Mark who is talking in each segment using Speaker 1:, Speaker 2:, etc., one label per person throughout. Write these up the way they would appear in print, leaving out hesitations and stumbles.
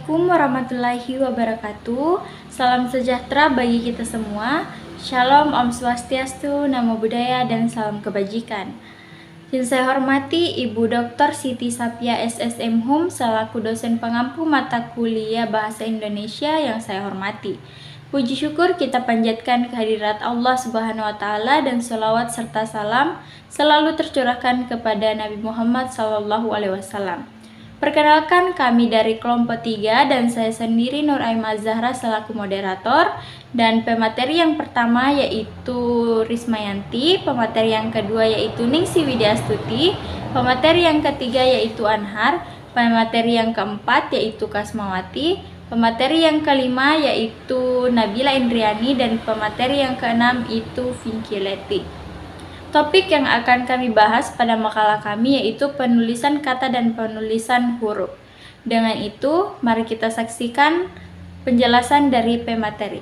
Speaker 1: Assalamualaikum warahmatullahi wabarakatuh. Salam sejahtera bagi kita semua. Shalom, Om Swastiastu, Namo Buddhaya, dan salam kebajikan. Yang saya hormati Ibu Dr. Siti Sapia SSM Hum selaku dosen pengampu mata kuliah Bahasa Indonesia yang saya hormati. Puji syukur kita panjatkan kehadirat Allah Subhanahu wa Ta'ala dan sholawat serta salam selalu tercurahkan kepada Nabi Muhammad SAW. Perkenalkan, kami dari kelompok 3 dan saya sendiri Nur Aimah Zahra selaku moderator, dan pemateri yang pertama yaitu Rismayanti, pemateri yang kedua yaitu Ningsi Widyastuti, pemateri yang ketiga yaitu Anhar, pemateri yang keempat yaitu Kasmawati, pemateri yang kelima yaitu Nabila Indriani, dan pemateri yang keenam itu Vinkileti. Topik yang akan kami bahas pada makalah kami yaitu penulisan kata dan penulisan huruf. Dengan itu, mari kita saksikan penjelasan dari pemateri.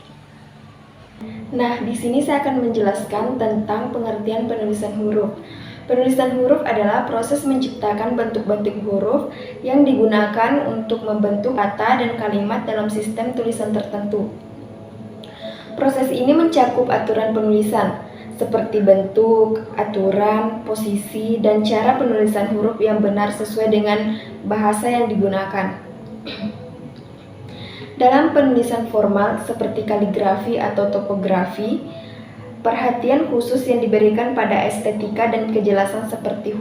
Speaker 2: Nah, di sini saya akan menjelaskan tentang pengertian penulisan huruf. Penulisan huruf adalah proses menciptakan bentuk-bentuk huruf yang digunakan untuk membentuk kata dan kalimat dalam sistem tulisan tertentu. Proses ini mencakup aturan penulisan, seperti bentuk, aturan, posisi, dan cara penulisan huruf yang benar sesuai dengan bahasa yang digunakan. Dalam penulisan formal seperti kaligrafi atau topografi, perhatian khusus yang diberikan pada estetika dan kejelasan seperti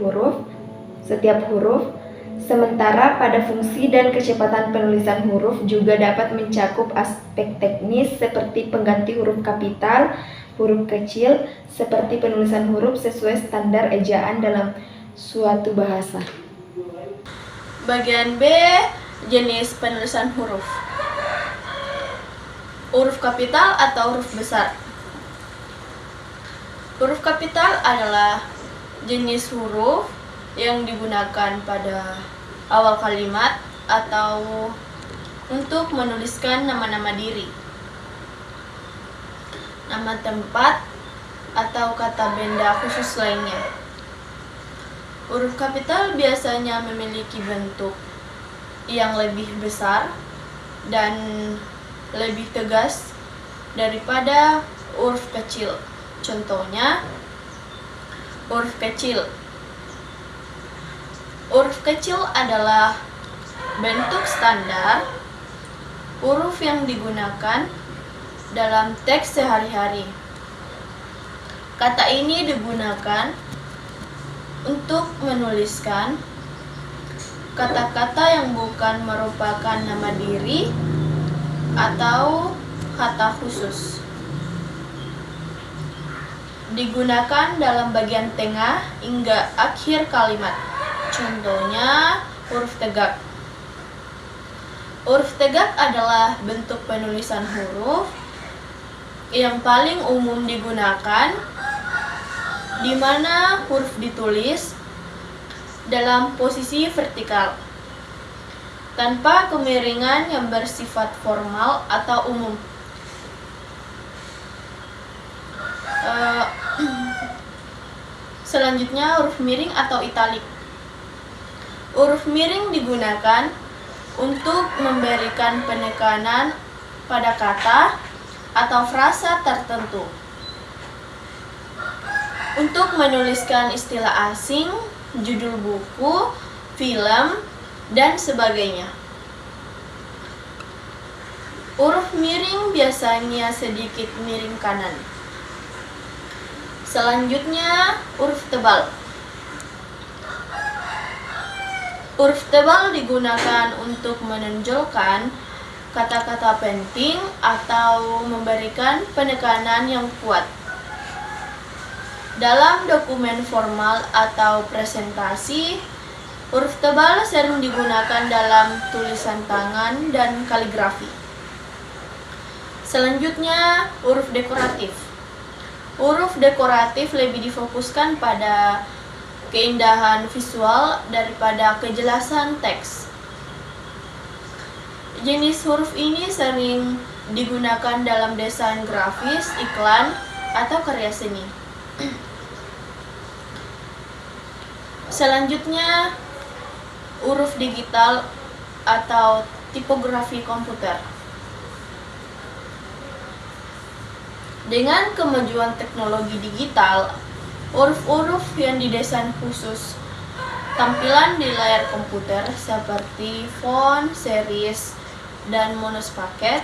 Speaker 2: setiap huruf, sementara pada fungsi dan kecepatan penulisan huruf juga dapat mencakup aspek teknis seperti pengganti huruf kapital, huruf kecil, seperti penulisan huruf sesuai standar ejaan dalam suatu bahasa.
Speaker 3: Bagian B, jenis penulisan huruf. Huruf kapital atau huruf besar. Huruf kapital adalah jenis huruf yang digunakan pada awal kalimat atau untuk menuliskan nama-nama diri, nama tempat, atau kata benda khusus lainnya. Huruf kapital biasanya memiliki bentuk yang lebih besar dan lebih tegas daripada huruf kecil. Contohnya, huruf kecil. Huruf kecil adalah bentuk standar huruf yang digunakan dalam teks sehari-hari. Kata ini digunakan untuk menuliskan kata-kata yang bukan merupakan nama diri atau kata khusus. Digunakan dalam bagian tengah hingga akhir kalimat. Contohnya, huruf tegak. Huruf tegak adalah bentuk penulisan huruf yang paling umum digunakan, di mana huruf ditulis dalam posisi vertikal, tanpa kemiringan yang bersifat formal atau umum. Selanjutnya, huruf miring atau italik. Huruf miring digunakan untuk memberikan penekanan pada kata atau frasa tertentu, untuk menuliskan istilah asing, judul buku, film, dan sebagainya. Huruf miring biasanya sedikit miring kanan. Selanjutnya, huruf tebal. Huruf tebal digunakan untuk menonjolkan kata-kata penting atau memberikan penekanan yang kuat. Dalam dokumen formal atau presentasi, huruf tebal sering digunakan dalam tulisan tangan dan kaligrafi. Selanjutnya, huruf dekoratif. Huruf dekoratif lebih difokuskan pada keindahan visual daripada kejelasan teks. Jenis huruf ini sering digunakan dalam desain grafis, iklan, atau karya seni. Selanjutnya, huruf digital atau Tipografi komputer. Dengan kemajuan teknologi digital, huruf-huruf yang didesain khusus tampilan di layar komputer seperti font, series, dan monospaket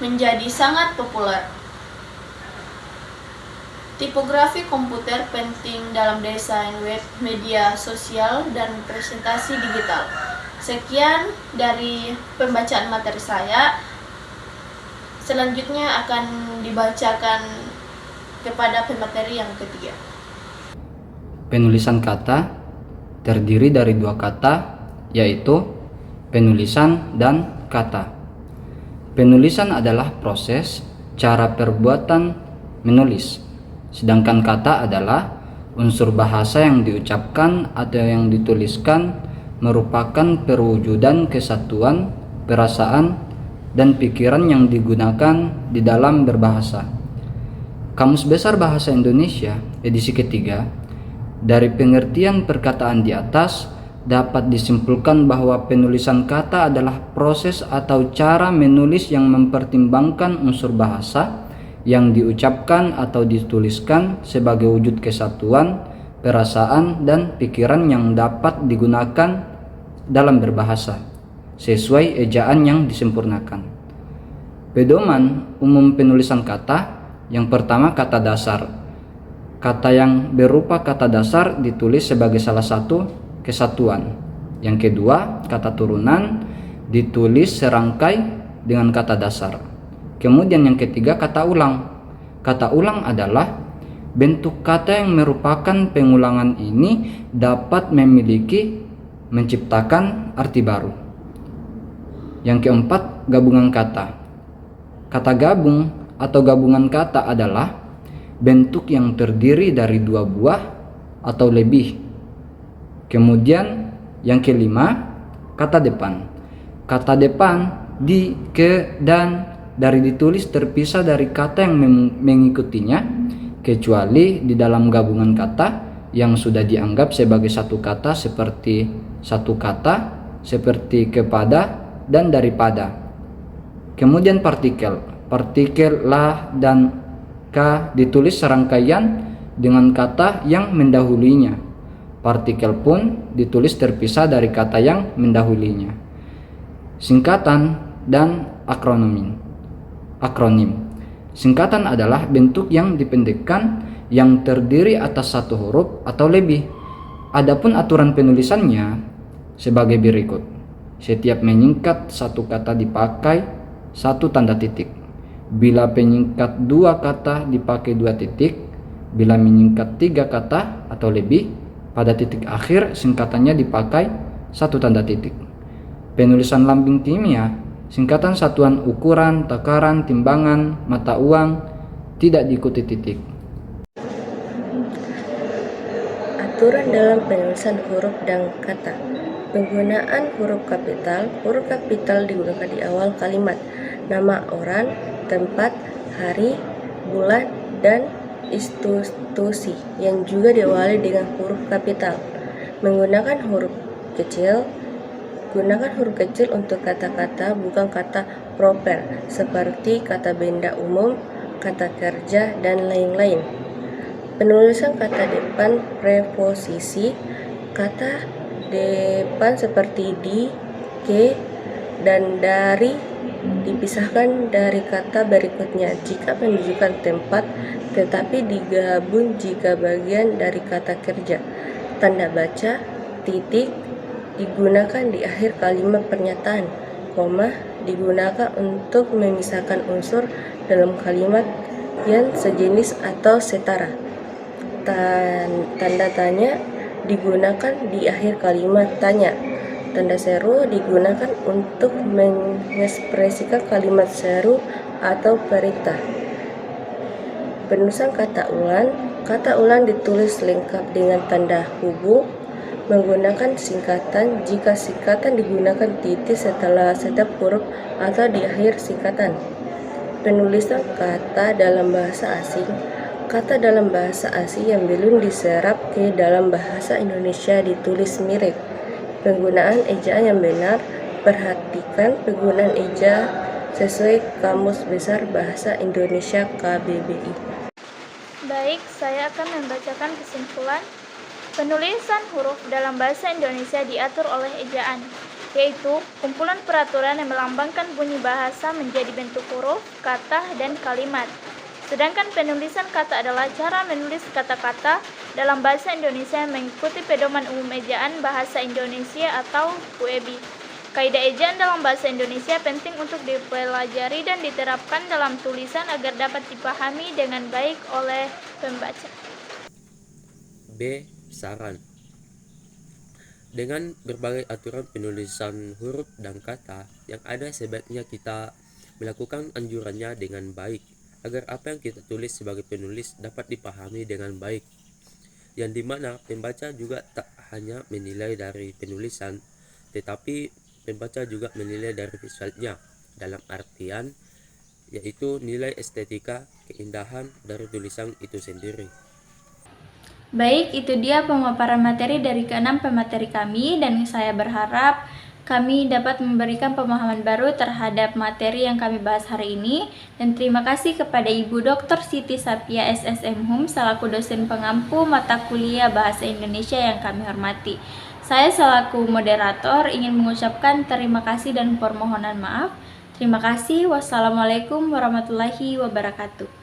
Speaker 3: menjadi sangat populer. Tipografi komputer penting dalam desain web, media sosial, dan presentasi digital. Sekian dari pembacaan materi saya. Selanjutnya akan dibacakan kepada pemateri yang ketiga.
Speaker 4: Penulisan kata terdiri dari dua kata, yaitu penulisan dan kata. Penulisan adalah proses cara perbuatan menulis, sedangkan kata adalah unsur bahasa yang diucapkan atau yang dituliskan, merupakan perwujudan kesatuan, perasaan, dan pikiran yang digunakan di dalam berbahasa. Kamus Besar Bahasa Indonesia, edisi ketiga, dari pengertian perkataan di atas, dapat disimpulkan bahwa penulisan kata adalah proses atau cara menulis yang mempertimbangkan unsur bahasa yang diucapkan atau dituliskan sebagai wujud kesatuan, perasaan, dan pikiran yang dapat digunakan dalam berbahasa sesuai ejaan yang disempurnakan. Pedoman umum penulisan kata: yang pertama, kata dasar. Kata yang berupa kata dasar ditulis sebagai salah satu kesatuan. Yang kedua, kata turunan ditulis serangkai dengan kata dasar. Kemudian yang ketiga, kata ulang. Kata ulang adalah bentuk kata yang merupakan pengulangan ini dapat menciptakan arti baru. Yang keempat, gabungan kata. Kata gabung atau gabungan kata adalah bentuk yang terdiri dari dua buah atau lebih. Kemudian yang kelima, kata depan. Kata depan di, ke, dan dari ditulis terpisah dari kata yang mengikutinya, kecuali di dalam gabungan kata yang sudah dianggap sebagai satu kata, seperti kepada dan daripada. Kemudian partikel la dan ka ditulis serangkaian dengan kata yang mendahulunya. Partikel pun ditulis terpisah dari kata yang mendahulunya. Singkatan dan akronim. Singkatan adalah bentuk yang dipendekkan yang terdiri atas satu huruf atau lebih. Adapun aturan penulisannya sebagai berikut. Setiap menyingkat satu kata dipakai satu tanda titik. Bila penyingkat dua kata dipakai dua titik. Bila menyingkat tiga kata atau lebih, pada titik akhir singkatannya dipakai satu tanda titik. Penulisan lambung kimia, singkatan satuan ukuran, takaran, timbangan, mata uang, tidak diikuti titik.
Speaker 5: Aturan dalam penulisan huruf dan kata. Penggunaan huruf kapital digunakan di awal kalimat, nama orang, tempat, hari, bulan, dan institusi yang juga diawali dengan huruf kapital. Menggunakan huruf kecil. Gunakan huruf kecil untuk kata-kata bukan kata proper seperti kata benda umum, kata kerja, dan lain-lain. Penulisan kata depan preposisi. Kata depan seperti di, ke, dan dari dipisahkan dari kata berikutnya jika menunjukkan tempat, tetapi digabung jika bagian dari kata kerja. Tanda baca, titik digunakan di akhir kalimat pernyataan, koma digunakan untuk memisahkan unsur dalam kalimat yang sejenis atau setara. Tanda tanya digunakan di akhir kalimat tanya. Tanda seru digunakan untuk mengekspresikan kalimat seru atau perintah. Penulisan kata ulang ditulis lengkap dengan tanda hubung menggunakan singkatan jika singkatan digunakan titik setelah setiap huruf atau di akhir singkatan. Penulisan kata dalam bahasa asing. Kata dalam bahasa asing yang belum diserap ke dalam bahasa Indonesia ditulis mirip. Penggunaan ejaan yang benar. Perhatikan menerapkan penggunaan eja sesuai Kamus Besar Bahasa Indonesia KBBI.
Speaker 1: Baik, saya akan membacakan kesimpulan. Penulisan huruf dalam bahasa Indonesia diatur oleh ejaan, yaitu kumpulan peraturan yang melambangkan bunyi bahasa menjadi bentuk huruf, kata, dan kalimat. Sedangkan penulisan kata adalah cara menulis kata-kata dalam bahasa Indonesia yang mengikuti pedoman umum ejaan bahasa Indonesia atau PUEBI. Kaidah ejaan dalam bahasa Indonesia penting untuk dipelajari dan diterapkan dalam tulisan agar dapat dipahami dengan baik oleh pembaca.
Speaker 6: B. Saran. Dengan berbagai aturan penulisan huruf dan kata yang ada, sebaiknya kita melakukan anjurannya dengan baik agar apa yang kita tulis sebagai penulis dapat dipahami dengan baik, yang dimana pembaca juga tak hanya menilai dari penulisan, tetapi pembaca juga menilai dari visualnya, dalam artian yaitu nilai estetika, keindahan dari tulisan itu sendiri.
Speaker 1: Baik, itu dia pemaparan materi dari ke-6 pemateri kami, dan saya berharap kami dapat memberikan pemahaman baru terhadap materi yang kami bahas hari ini. Dan terima kasih kepada Ibu Dr. Siti Sapia SSM Hum selaku dosen pengampu mata kuliah Bahasa Indonesia yang kami hormati. Saya selaku moderator ingin mengucapkan terima kasih dan permohonan maaf. Terima kasih. Wassalamualaikum warahmatullahi wabarakatuh.